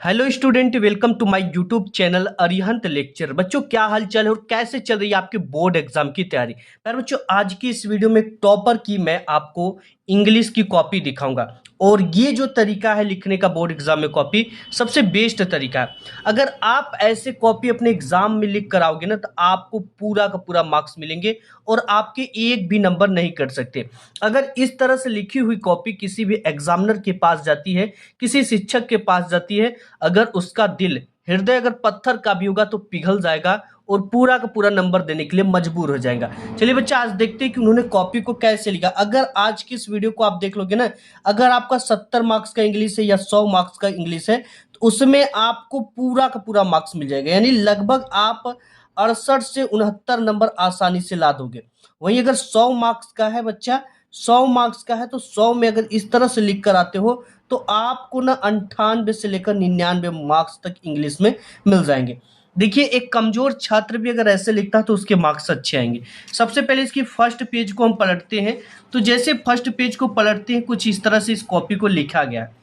Hello student, welcome to my YouTube channel Arihant lecture. बच्चों, क्या हाल चाल है और कैसे चल रही है आपके बोर्ड एग्जाम की तैयारी। पर बच्चों, आज की इस वीडियो में टॉपर की मैं आपको इंग्लिश की कॉपी दिखाऊंगा और ये जो तरीका है लिखने का बोर्ड एग्जाम में कॉपी, सबसे बेस्ट तरीका है। अगर आप ऐसे कॉपी अपने एग्जाम में लिख कर आओगे ना, तो आपको पूरा का पूरा मार्क्स मिलेंगे और आपके एक भी नंबर नहीं कट सकते। अगर इस तरह से लिखी हुई कॉपी किसी भी एग्जामिनर के पास जाती है, किसी शिक्षक के पास जाती है, अगर उसका दिल हृदय अगर पत्थर का भी होगा तो पिघल जाएगा और पूरा का पूरा नंबर देने के लिए मजबूर हो जाएगा। चलिए बच्चा, आज देखते हैं कि उन्होंने कॉपी को कैसे लिखा। अगर आज की इस वीडियो को आप देख लोगे ना, अगर आपका 70 मार्क्स का इंग्लिश है या 100 मार्क्स का इंग्लिश है, तो उसमें आपको पूरा का पूरा मार्क्स मिल जाएगा। यानी लगभग आप 68 से 69 नंबर आसानी से ला दोगे। वहीं अगर 100 मार्क्स का है बच्चा, 100 मार्क्स का है, तो 100 में अगर इस तरह से लिख कर आते हो तो आपको ना 98 से लेकर 99 मार्क्स तक इंग्लिश में मिल जाएंगे। देखिए, एक कमजोर छात्र भी अगर ऐसे लिखता है तो उसके मार्क्स अच्छे आएंगे। सबसे पहले इसकी फर्स्ट पेज को हम पलटते हैं। तो जैसे फर्स्ट पेज को पलटते हैं, कुछ इस तरह से इस कॉपी को लिखा गया है।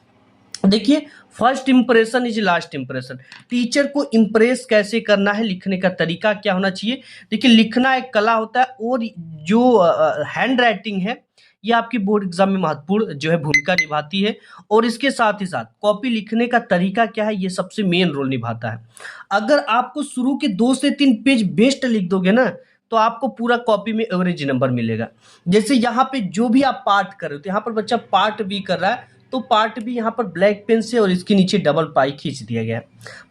देखिए, first impression is last impression. Teacher को इंप्रेस कैसे करना है, लिखने का तरीका क्या होना चाहिए। देखिए, लिखना एक कला होता है और जो हैंड राइटिंग है, ये आपकी बोर्ड एग्जाम में महत्वपूर्ण जो है भूमिका निभाती है। और इसके साथ ही साथ कॉपी लिखने का तरीका क्या है, ये सबसे मेन रोल निभाता है। अगर आपको शुरू के 2 से 3 पेज बेस्ट लिख दोगे ना, तो आपको पूरा कॉपी में एवरेज नंबर मिलेगा। जैसे यहाँ पे जो भी आप पार्ट कर रहे हो, तो यहाँ पर बच्चा पार्ट भी कर रहा है, तो पार्ट भी यहाँ पर ब्लैक पेन से और इसके नीचे डबल पाई खींच दिया गया है।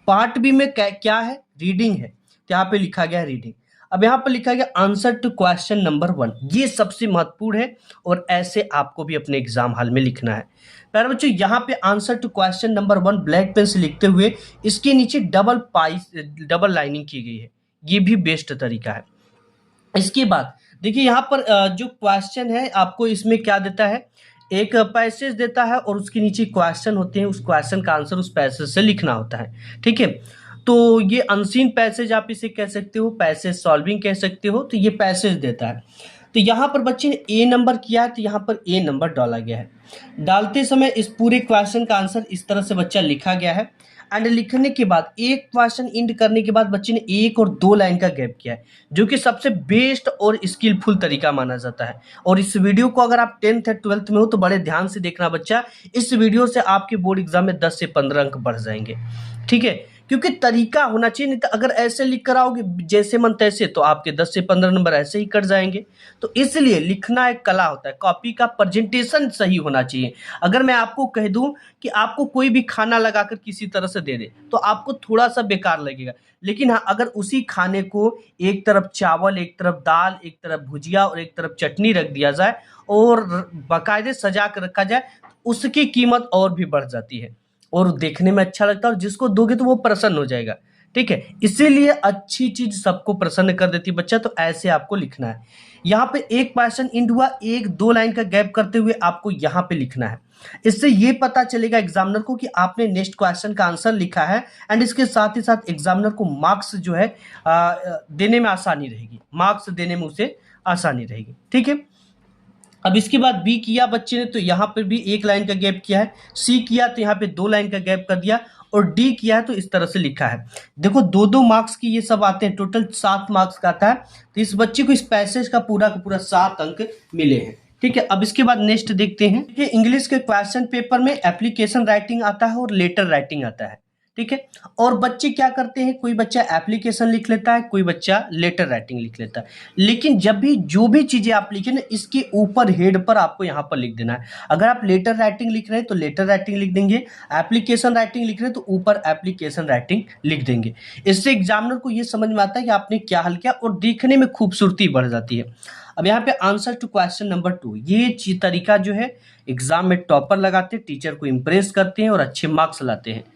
पार्ट बी में क्या है, रीडिंग है, तो यहाँ पे लिखा गया है रीडिंग। अब यहाँ पर लिखा गया आंसर टू क्वेश्चन नंबर 1, ये सबसे महत्वपूर्ण है और ऐसे आपको भी अपने एग्जाम हॉल में लिखना है। प्यारे बच्चों, यहाँ पे answer to question number 1 black pen से लिखते हुए इसके नीचे डबल लाइनिंग की गई है। ये भी बेस्ट तरीका है। इसके बाद देखिए, यहाँ पर जो क्वेश्चन है, आपको इसमें क्या देता है, एक पैसेज देता है और उसके नीचे क्वेश्चन होते हैं। उस क्वेश्चन का आंसर उस पैसेज से लिखना होता है। ठीक है, तो ये अनसीन पैसेज आप इसे कह सकते हो, पैसेज सॉल्विंग कह सकते हो। तो ये पैसेज देता है। तो यहाँ पर बच्चे ने ए नंबर किया है, तो यहाँ पर ए नंबर डाला गया है। डालते समय इस पूरे क्वेश्चन का आंसर इस तरह से बच्चा लिखा गया है। एंड लिखने के बाद एक क्वेश्चन इंड करने के बाद बच्चे ने 1 और 2 लाइन का गैप किया है, जो कि सबसे बेस्ट और स्किलफुल तरीका माना जाता है। और इस वीडियो को अगर आप 10th या 12th में हो तो बड़े ध्यान से देखना बच्चा। इस वीडियो से आपके बोर्ड एग्जाम में 10 से 15 अंक बढ़ जाएंगे। ठीक है, क्योंकि तरीका होना चाहिए। नहीं तो अगर ऐसे लिख कर आओगे जैसे मन तैसे, तो आपके 10 से 15 नंबर ऐसे ही कट जाएंगे। तो इसलिए लिखना एक कला होता है, कॉपी का प्रेजेंटेशन सही होना चाहिए। अगर मैं आपको कह दूं कि आपको कोई भी खाना लगाकर किसी तरह से दे दे, तो आपको थोड़ा सा बेकार लगेगा। लेकिन हाँ, अगर उसी खाने को एक तरफ चावल, एक तरफ दाल, एक तरफ भुजिया और एक तरफ चटनी रख दिया जाए और बाकायदे सजा कर रखा जाए, तो उसकी कीमत और भी बढ़ जाती है और देखने में अच्छा लगता है और जिसको दोगे तो वो प्रसन्न हो जाएगा। ठीक है, इसीलिए अच्छी चीज सबको प्रसन्न कर देती है बच्चा। तो ऐसे आपको लिखना है। यहाँ पे एक क्वेश्चन इंड हुआ, 1-2 लाइन का गैप करते हुए आपको यहाँ पे लिखना है। इससे ये पता चलेगा एग्जामिनर को कि आपने नेक्स्ट क्वेश्चन का आंसर लिखा है। एंड इसके साथ ही साथ एग्जामिनर को मार्क्स जो है देने में आसानी रहेगी, मार्क्स देने में उसे आसानी रहेगी। ठीक है, अब इसके बाद बी किया बच्चे ने, तो यहाँ पर भी 1 लाइन का गैप किया है। सी किया तो यहाँ पे 2 लाइन का गैप कर दिया और डी किया है तो इस तरह से लिखा है। देखो, 2-2 मार्क्स की ये सब आते हैं, टोटल 7 मार्क्स का आता है। तो इस बच्चे को इस पैसेज का पूरा 7 अंक मिले हैं। ठीक है, अब इसके बाद नेक्स्ट देखते हैं। देखिए, इंग्लिश के क्वेश्चन पेपर में एप्लीकेशन राइटिंग आता है और लेटर राइटिंग आता है। ठीक है, और बच्चे क्या करते हैं, कोई बच्चा एप्लीकेशन लिख लेता है, कोई बच्चा लेटर राइटिंग लिख लेता है। लेकिन जब भी जो भी चीजें आप लिखे ना, इसके ऊपर हेड पर आपको यहाँ पर लिख देना है। अगर आप लेटर राइटिंग लिख रहे हैं तो लेटर राइटिंग लिख देंगे, एप्लीकेशन राइटिंग लिख रहे हैं तो ऊपर एप्लीकेशन राइटिंग लिख देंगे। इससे एग्जामिनर को ये समझ में आता है कि आपने क्या हल किया और देखने में खूबसूरती बढ़ जाती है। अब यहाँ पे आंसर टू क्वेश्चन नंबर 2, ये तरीका जो है एग्जाम में टॉपर लगाते हैं, टीचर को इंप्रेस करते हैं और अच्छे मार्क्स लाते हैं।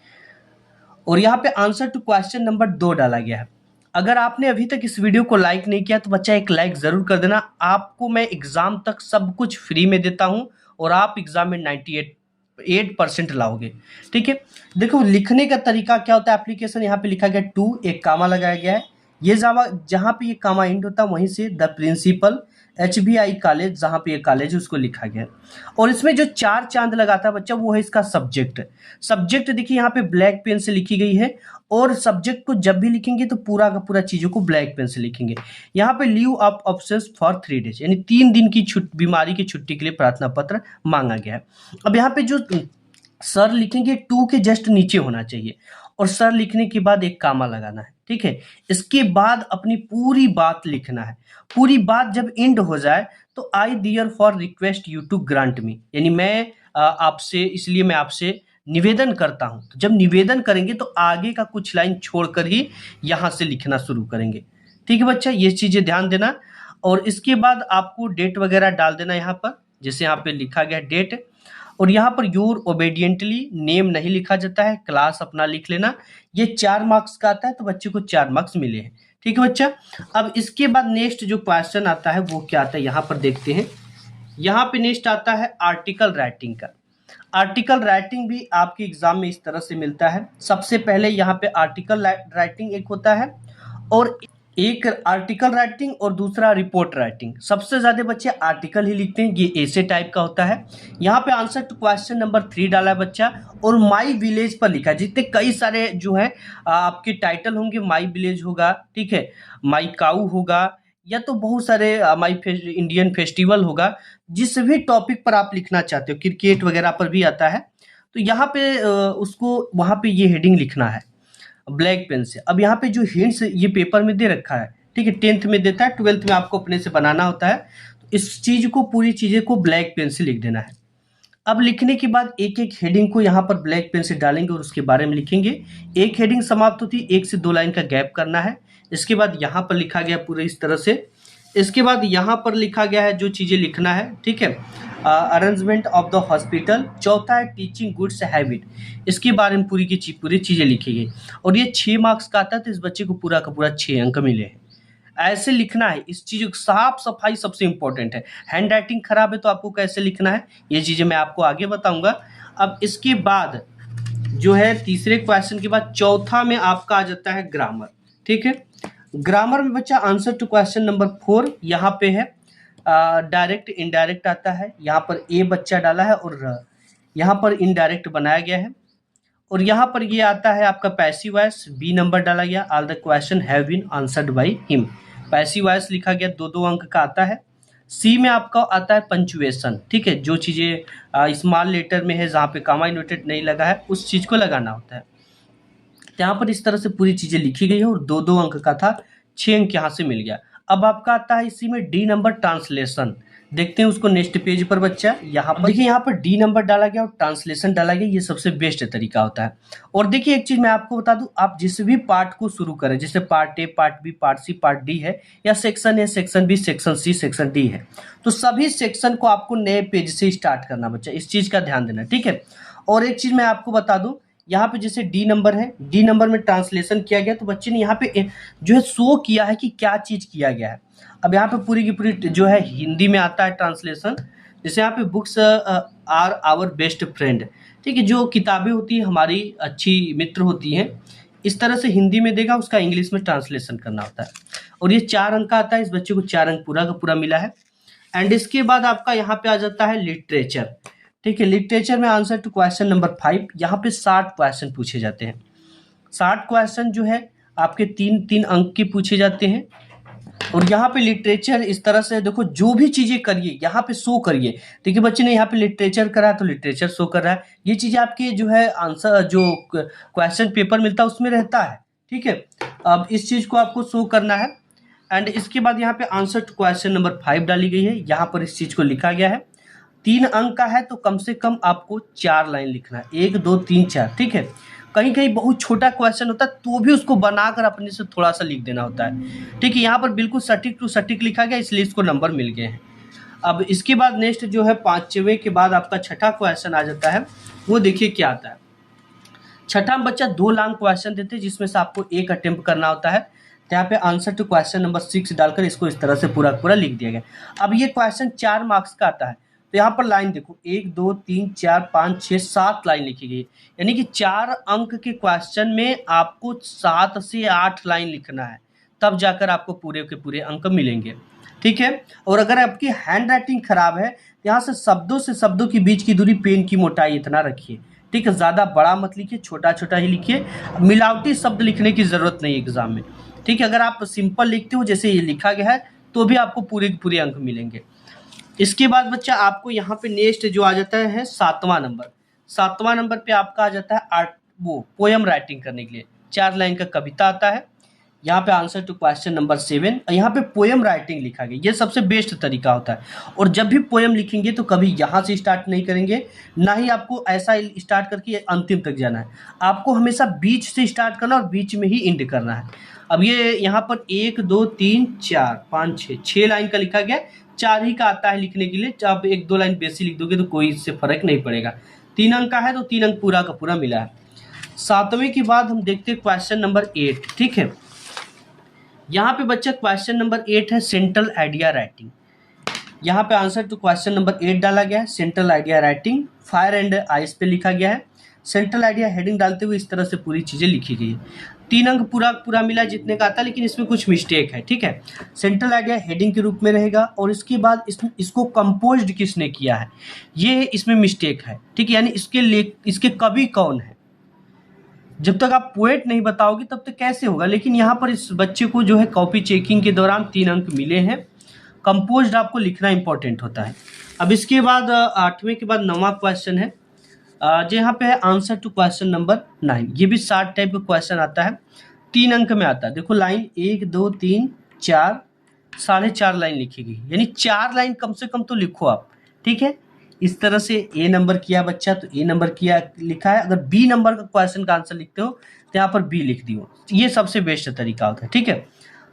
और यहाँ पे आंसर टू क्वेश्चन नंबर 2 डाला गया है। अगर आपने अभी तक इस वीडियो को लाइक नहीं किया तो बच्चा एक लाइक जरूर कर देना। आपको मैं एग्जाम तक सब कुछ फ्री में देता हूं और आप एग्जाम में 98% लाओगे। ठीक है, देखो लिखने का तरीका क्या होता है। एप्लीकेशन यहाँ पे लिखा गया 2, एक कामा लगाया गया है। ये जहाँ पे ये कामा एंड होता है वहीं से द प्रिंसिपल HBI कॉलेज, जहाँ पे ये कॉलेज है उसको लिखा गया है। और इसमें जो 4 चांद लगाता है बच्चा वो है इसका सब्जेक्ट। सब्जेक्ट देखिए यहाँ पे ब्लैक पेन से लिखी गई है, और सब्जेक्ट को जब भी लिखेंगे तो पूरा का पूरा चीज़ों को ब्लैक पेन से लिखेंगे। यहाँ पे leave of absence for 3 days, यानी 3 दिन की बीमारी की छुट्टी के लिए प्रार्थना पत्र मांगा गया है। अब यहाँ पे जो सर लिखेंगे टू के जस्ट नीचे होना चाहिए, और सर लिखने के बाद एक कामा लगाना है, ठीक है। इसके बाद अपनी पूरी बात लिखना है। पूरी बात जब एंड हो जाए तो I therefore request you to grant me, यानी मैं आपसे, इसलिए मैं आपसे निवेदन करता हूं। तो जब निवेदन करेंगे तो आगे का कुछ लाइन छोड़कर ही यहां से लिखना शुरू करेंगे, ठीक है बच्चा, ये चीजें ध्यान देना। और इसके बाद आपको डेट वगैरह डाल देना यहाँ पर, जैसे यहाँ पे लिखा गया डेट। और यहाँ पर योर ओबेडियंटली नेम नहीं लिखा जाता है, क्लास अपना लिख लेना। ये 4 मार्क्स का आता है, तो बच्चे को 4 मार्क्स मिले हैं, ठीक है बच्चा। अब इसके बाद नेक्स्ट जो क्वेश्चन आता है वो क्या आता है, यहाँ पर देखते हैं। यहाँ पे नेक्स्ट आता है आर्टिकल राइटिंग का। आर्टिकल राइटिंग भी आपके एग्जाम में इस तरह से मिलता है। सबसे पहले यहाँ पे आर्टिकल राइटिंग एक होता है, और एक आर्टिकल राइटिंग और दूसरा रिपोर्ट राइटिंग। सबसे ज्यादा बच्चे आर्टिकल ही लिखते हैं, ये ऐसे टाइप का होता है। यहाँ पे आंसर टू क्वेश्चन नंबर 3 डाला है बच्चा, और माई विलेज पर लिखा है। जितने कई सारे जो है आपके टाइटल होंगे, माई विलेज होगा, ठीक है, माई काऊ होगा, या तो बहुत सारे माई इंडियन फेस्टिवल होगा। जिस भी टॉपिक पर आप लिखना चाहते हो, क्रिकेट वगैरह पर भी आता है, तो यहाँ पे उसको वहाँ पे ये हेडिंग लिखना है ब्लैक पेन से। अब यहाँ पे जो हिंट्स ये पेपर में दे रखा है, ठीक है, 10th में देता है, 12th में आपको अपने से बनाना होता है। तो इस चीज को, पूरी चीजें को ब्लैक पेन से लिख देना है। अब लिखने के बाद एक एक हेडिंग को यहाँ पर ब्लैक पेन से डालेंगे और उसके बारे में लिखेंगे। एक हेडिंग समाप्त होती है, 1 से 2 लाइन का गैप करना है। इसके बाद यहाँ पर लिखा गया पूरे इस तरह से। इसके बाद यहाँ पर लिखा गया है जो चीजें लिखना है, ठीक है, अरेंजमेंट ऑफ द हॉस्पिटल। चौथा है टीचिंग गुड्स हैबिट, इसके बारे में पूरी चीजें लिखी गई। और ये 6 मार्क्स का आता है, तो इस बच्चे को पूरा का पूरा 6 अंक मिले हैं। ऐसे लिखना है। इस चीज को साफ सफाई सबसे इंपॉर्टेंट है। हैंड राइटिंग खराब है तो आपको कैसे लिखना है, ये चीजें मैं आपको आगे बताऊंगा। अब इसके बाद जो है तीसरे क्वेश्चन के बाद चौथा में आपका आ जाता है ग्रामर, ठीक है। ग्रामर में बच्चा आंसर टू क्वेश्चन नंबर 4 यहाँ पे है। डायरेक्ट इनडायरेक्ट आता है, यहाँ पर ए बच्चा डाला है और यहाँ पर इनडायरेक्ट बनाया गया है। और यहाँ पर ये आता है आपका पैसिव वॉइस, बी नंबर डाला गया। All the question have been answered by him, passive voice लिखा गया, 2-2 अंक का आता है। सी में आपका आता है पंचुएशन, ठीक है, जो चीज़ें स्मॉल लेटर में है, जहाँ पे कॉमा इनवर्टेड नहीं लगा है, उस चीज़ को लगाना होता है। यहाँ पर इस तरह से पूरी चीज़ें लिखी गई है, और 2-2 अंक का था, 6 अंक यहाँ से मिल गया। अब आपका आता है इसी में डी नंबर ट्रांसलेशन। देखते हैं उसको नेक्स्ट पेज पर बच्चा। यहाँ पर देखिए, यहाँ पर डी नंबर डाला गया और ट्रांसलेशन डाला गया, ये सबसे बेस्ट तरीका होता है। और देखिए एक चीज मैं आपको बता दूं, आप जिस भी पार्ट को शुरू करें, जैसे part A, part B, part C, part D है, या section A, section B, section C, section D है, तो सभी सेक्शन को आपको नए पेज से स्टार्ट करना बच्चा, इस चीज का ध्यान देना, ठीक है। और एक चीज मैं आपको बता दूं, यहाँ पे जैसे डी नंबर है, डी नंबर में ट्रांसलेशन किया गया, तो बच्चे ने यहाँ पे जो है शो किया है कि क्या चीज किया गया है। अब यहाँ पे पूरी की पूरी जो है हिंदी में आता है ट्रांसलेशन। जैसे यहाँ पे books are our best friend, ठीक है, जो किताबें होती है हमारी अच्छी मित्र होती हैं, इस तरह से हिंदी में देगा, उसका इंग्लिश में ट्रांसलेशन करना होता है। और ये 4 अंक का आता है, इस बच्चे को 4 अंक पूरा का पूरा मिला है। एंड इसके बाद आपका यहाँ पे आ जाता है लिटरेचर, ठीक है। लिटरेचर में आंसर टू क्वेश्चन नंबर 5, यहाँ पे 60 क्वेश्चन पूछे जाते हैं। 60 क्वेश्चन जो है आपके 3-3 अंक के पूछे जाते हैं। और यहाँ पे लिटरेचर इस तरह से देखो, जो भी चीजें करिए यहाँ पे शो करिए। देखिए बच्चे ने यहाँ पे लिटरेचर करा तो लिटरेचर शो कर रहा है। ये चीजें आपके जो है आंसर, जो क्वेश्चन पेपर मिलता है उसमें रहता है, ठीक है। अब इस चीज को आपको शो करना है। एंड इसके बाद यहाँ पे आंसर टू क्वेश्चन नंबर 5 डाली गई है, यहाँ पर इस चीज को लिखा गया है। 3 अंक का है तो कम से कम आपको 4 लाइन लिखना है, 1, 2, 3, 4, ठीक है। कहीं कहीं बहुत छोटा क्वेश्चन होता है तो भी उसको बनाकर अपने से थोड़ा सा लिख देना होता है, ठीक है। यहाँ पर बिल्कुल सटीक टू सटीक लिखा गया, इसलिए इसको नंबर मिल गए हैं। अब इसके बाद नेक्स्ट जो है 5वें के बाद आपका छठा क्वेश्चन आ जाता है। वो देखिए क्या आता है। छठा में बच्चा 2 लॉन्ग क्वेश्चन देते हैं, जिसमें से आपको एक अटेम्प्ट करना होता है। तो यहाँ पे आंसर टू क्वेश्चन नंबर 6 डालकर इसको इस तरह से पूरा पूरा लिख दिया गया। अब ये क्वेश्चन 4 मार्क्स का आता है, तो यहाँ पर लाइन देखो, 1, 2, 3, 4, 5, 6, 7 लाइन लिखी गई, यानी कि 4 अंक के क्वेश्चन में आपको 7 से 8 लाइन लिखना है, तब जाकर आपको पूरे के पूरे अंक मिलेंगे। ठीक है। और अगर आपकी हैंड राइटिंग खराब है, यहाँ से शब्दों के बीच की दूरी, पेन की मोटाई इतना रखिए, ठीक है। ज़्यादा बड़ा मत लिखिए, छोटा छोटा ही लिखिए। मिलावटी शब्द लिखने की ज़रूरत नहीं एग्जाम में, ठीक है। अगर आप सिंपल लिखते हो जैसे ये लिखा गया है तो भी आपको पूरे के पूरे अंक मिलेंगे। इसके बाद बच्चा आपको यहाँ पे नेक्स्ट जो आ जाता है 7वां नंबर। 7वां नंबर पे आपका आ जाता है आर्ट, वो पोएम राइटिंग करने के लिए 4 लाइन का कविता आता है। यहाँ पे आंसर टू क्वेश्चन नंबर 7, यहाँ पे पोएम राइटिंग लिखा गया। ये सबसे बेस्ट तरीका होता है। और जब भी पोएम लिखेंगे तो कभी यहाँ से स्टार्ट नहीं करेंगे, ना ही आपको ऐसा स्टार्ट करके अंतिम तक जाना है। आपको हमेशा बीच से स्टार्ट करना और बीच में ही एंड करना है। अब ये यहाँ पर 1 2 3 4 5 6 लाइन का लिखा गया, 4 ही का आता है लिखने के लिए। आप 1-2 लाइन बेसी लिख दोगे तो कोई इससे फर्क नहीं पड़ेगा। 3 अंक का है तो 3 अंक पूरा का पूरा मिला है। 7वें के बाद हम देखते हैं क्वेश्चन नंबर 8, ठीक है। यहाँ पे बच्चा क्वेश्चन नंबर 8 है सेंट्रल आइडिया राइटिंग। यहाँ पे आंसर टू क्वेश्चन नंबर 8 डाला गया है, central idea writing. Fire and ice पे लिखा गया है। सेंट्रल आइडिया हेडिंग डालते हुए इस तरह से पूरी चीज़ें लिखी गई है। 3 अंक पूरा पूरा मिला जितने का आता है, लेकिन इसमें कुछ मिस्टेक है, ठीक है। सेंट्रल आइडिया हेडिंग के रूप में रहेगा और इसके बाद इसको कंपोज्ड किसने किया है, ये इसमें मिस्टेक है, ठीक है। यानी इसके कवि कौन है। जब तक आप पोएट नहीं बताओगे तब तक कैसे होगा। लेकिन यहाँ पर इस बच्चे को जो है कॉपी चेकिंग के दौरान 3 अंक मिले हैं। कंपोज्ड आपको लिखना इंपॉर्टेंट होता है। अब इसके बाद 8वें के बाद 9वां क्वेश्चन है, जो यहाँ पे है आंसर टू क्वेश्चन नंबर 9। ये भी 60 टाइप का क्वेश्चन आता है, 3 अंक में आता है। देखो लाइन 1 2 3 4, 4.5 लाइन लिखी गई, यानी 4 लाइन कम से कम तो लिखो आप, ठीक है। इस तरह से ए नंबर किया बच्चा तो ए नंबर किया लिखा है। अगर बी नंबर का क्वेश्चन का आंसर लिखते हो तो यहाँ पर बी लिख दियो। ये सबसे बेस्ट तरीका होता है, ठीक है।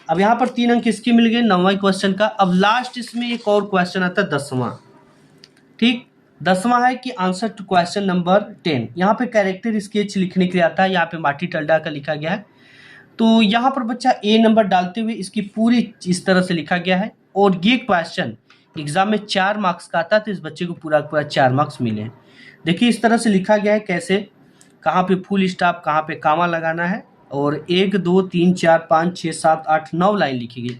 अब यहाँ पर 3 अंक किसके मिल गए, 9वां क्वेश्चन का। अब लास्ट इसमें एक और क्वेश्चन आता है 10वां, ठीक। 10वां है कि आंसर टू क्वेश्चन नंबर 10। यहाँ पे कैरेक्टर स्केच लिखने के लिए आता है। यहाँ पे माटी टल्डा का लिखा गया है। तो यहाँ पर बच्चा ए नंबर डालते हुए इसकी पूरी इस तरह से लिखा गया है। और ये क्वेश्चन एग्जाम में 4 मार्क्स का आता है, तो इस बच्चे को पूरा पूरा 4 मार्क्स मिले हैं। देखिए इस तरह से लिखा गया है, कैसे, कहाँ पे फुल स्टॉप, कहाँ पे कामा लगाना है। और 1 2 3 4 5 6 7 8 9 लाइन लिखी गई।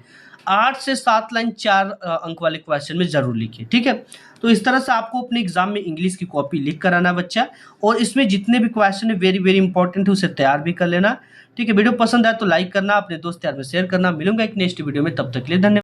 8 से 7 लाइन 4 अंक वाले क्वेश्चन में जरूर लिखिए, ठीक है। तो इस तरह से आपको अपने एग्जाम में इंग्लिश की कॉपी लिख कर आना बच्चा। और इसमें जितने भी क्वेश्चन है वेरी वेरी इंपॉर्टेंट है, उसे तैयार भी कर लेना, ठीक है। वीडियो पसंद आए तो लाइक करना, अपने दोस्त यार में शेयर करना। मिलूंगा एक नेक्स्ट वीडियो में, तब तक के लिए धन्यवाद।